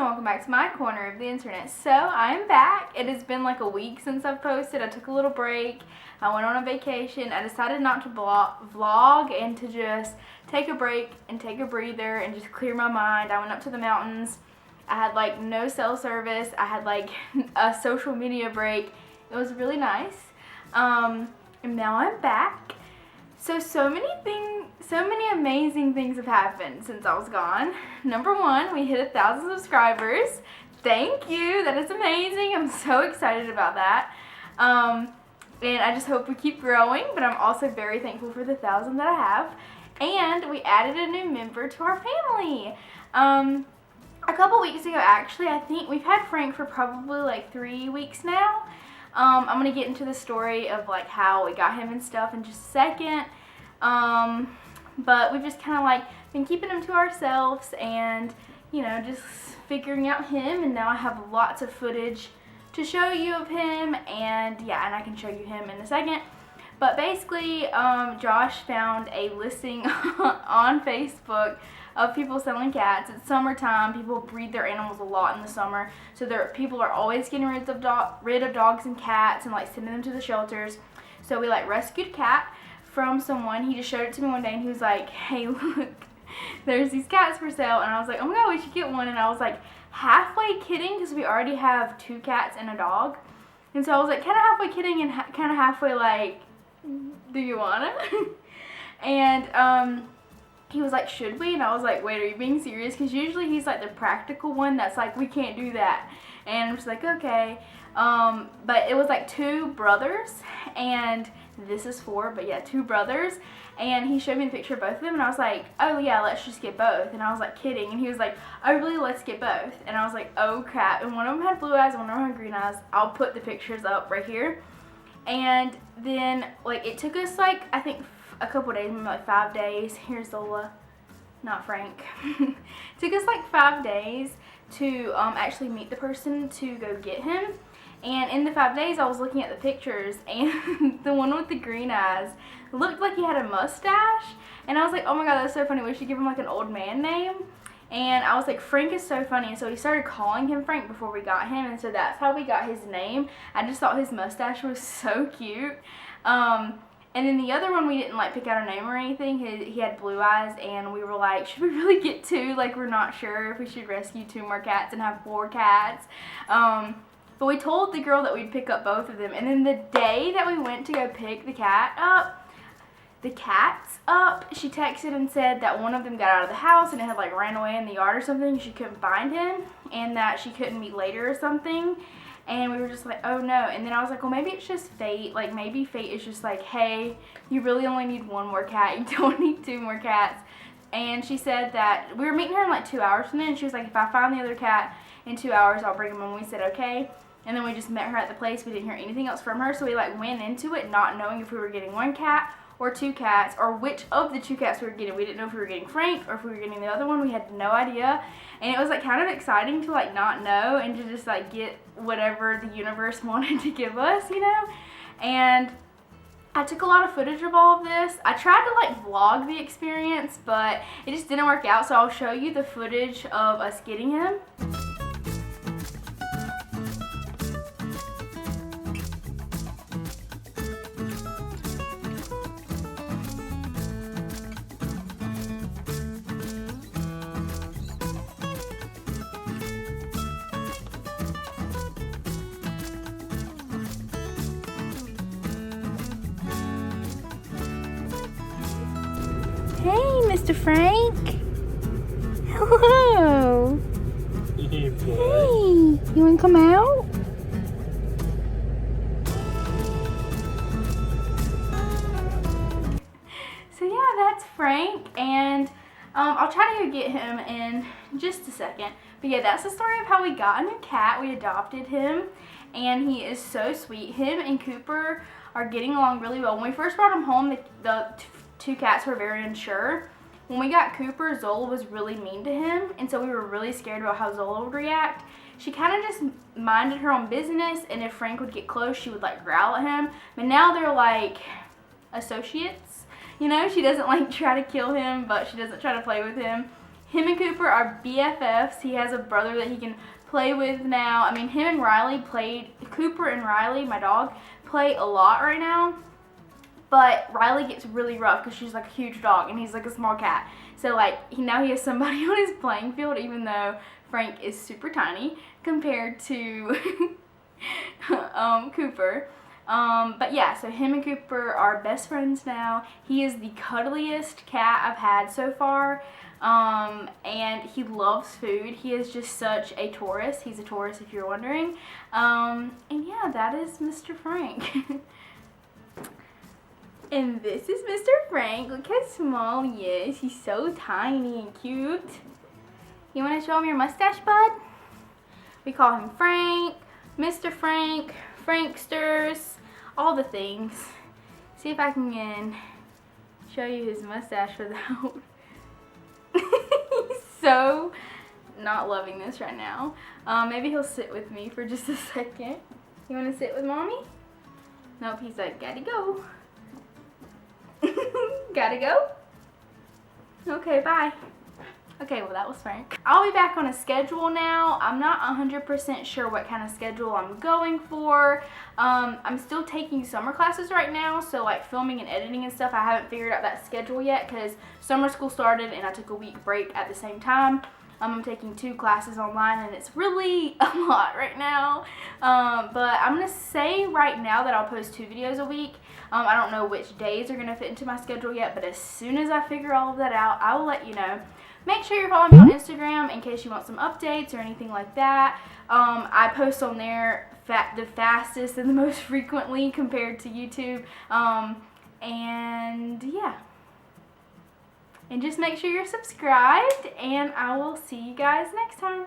welcome back to my corner of the internet. So I am back. It has been like a week since I've posted. I took a little break. I went on a vacation. I decided not to vlog and to just take a break and take a breather and just clear my mind. I went up to the mountains. I had like no cell service. I had like a social media break. It was really nice. And now I'm back. So many amazing things have happened since I was gone. Number one, we hit 1,000 subscribers. Thank you, that is amazing. I'm so excited about that. And I just hope we keep growing, but I'm also very thankful for the 1,000 that I have. And we added a new member to our family. A couple weeks ago, actually, I think we've had Frank for probably like 3 weeks now. I'm gonna get into the story of like how we got him and stuff in just a second. But we've just kind of like been keeping him to ourselves and, you know, just figuring out him. And now I have lots of footage to show you of him, and yeah, and I can show you him in a second. But basically, Josh found a listing on Facebook of people selling cats. It's summertime. People breed their animals a lot in the summer, so people are always getting rid of dogs and cats and like sending them to the shelters. So we like rescued a cat from someone. He just showed it to me one day and he was like, hey, look, there's these cats for sale. And I was like, oh my god, we should get one. And I was like halfway kidding because we already have 2 cats and a dog. And so I was like kind of halfway kidding and kind of halfway like, do you wanna? And he was like, should we? And I was like, wait, are you being serious? Because usually he's like the practical one that's like, we can't do that. And I'm just like, okay. But it was like 2 brothers, and this is 4, but yeah, 2 brothers. And he showed me the picture of both of them, and I was like, oh yeah, let's just get both. And I was like kidding, and he was like, oh really, let's get both. And I was like, oh crap. And one of them had blue eyes and one of them had green eyes. I'll put the pictures up right here. And then like it took us like, I think a couple days, maybe like 5 days. Here's Zola, not Frank. It took us like 5 days to actually meet the person to go get him. And in the 5 days, I was looking at the pictures, and the one with the green eyes looked like he had a mustache. And I was like, oh my god, that's so funny. We should give him like an old man name. And I was like, Frank is so funny. And so we started calling him Frank before we got him. And so that's how we got his name. I just thought his mustache was so cute. And then the other one, we didn't like pick out a name or anything. He had blue eyes, and we were like, should we really get 2? Like, we're not sure if we should rescue 2 more cats and have 4 cats. But we told the girl that we'd pick up both of them. And then the day that we went to go pick the cats up, she texted and said that one of them got out of the house and it had like ran away in the yard or something. She couldn't find him, and that she couldn't meet later or something. And we were just like, oh no. And then I was like, well, maybe it's just fate. Like, maybe fate is just like, hey, you really only need 1 more cat. You don't need 2 more cats. And she said that we were meeting her in like 2 hours from then. And she was like, if I find the other cat in 2 hours, I'll bring him. And we said, okay. And then we just met her at the place. We didn't hear anything else from her. So we like went into it not knowing if we were getting 1 cat or 2 cats, or which of the 2 cats we were getting. We didn't know if we were getting Frank or if we were getting the other one. We had no idea. And it was like kind of exciting to like not know and to just like get whatever the universe wanted to give us, you know? And I took a lot of footage of all of this. I tried to like vlog the experience, but it just didn't work out. So I'll show you the footage of us getting him. Hey, Mr. Frank. Hello. Hey, boy. Hey, you want to come out? So yeah, that's Frank, and I'll try to go get him in just a second. But yeah, that's the story of how we got a new cat. We adopted him, and he is so sweet. Him and Cooper are getting along really well. When we first brought him home, the 2 cats were very unsure. When we got Cooper, Zola was really mean to him, and so we were really scared about how Zola would react. She kind of just minded her own business, and if Frank would get close, she would like growl at him. But now they're like associates, you know? She doesn't like try to kill him, but she doesn't try to play with him. Him and Cooper are BFFs. He has a brother that he can play with now. I mean, him and Riley Cooper and Riley, my dog, play a lot right now. But Riley gets really rough because she's like a huge dog and he's like a small cat. So like now he has somebody on his playing field, even though Frank is super tiny compared to Cooper. But yeah, so him and Cooper are best friends now. He is the cuddliest cat I've had so far. And he loves food. He is just such a Taurus. He's a Taurus if you're wondering. And yeah, that is Mr. Frank. And this is Mr. Frank. Look how small he is. He's so tiny and cute. You want to show him your mustache, bud? We call him Frank, Mr. Frank, Franksters, all the things. See if I can show you his mustache without... He's so not loving this right now. Maybe he'll sit with me for just a second. You want to sit with mommy? Nope, he's like, gotta go. Gotta go? Okay, bye. Okay, well that was Frank. I'll be back on a schedule now. I'm not 100% sure what kind of schedule I'm going for. I'm still taking summer classes right now, so like filming and editing and stuff, I haven't figured out that schedule yet because summer school started and I took a week break at the same time. I'm taking 2 classes online and it's really a lot right now. But I'm going to say right now that I'll post 2 videos a week. I don't know which days are going to fit into my schedule yet, but as soon as I figure all of that out, I will let you know. Make sure you're following me on Instagram in case you want some updates or anything like that. I post on there the fastest and the most frequently compared to YouTube. And yeah. And just make sure you're subscribed, and I will see you guys next time.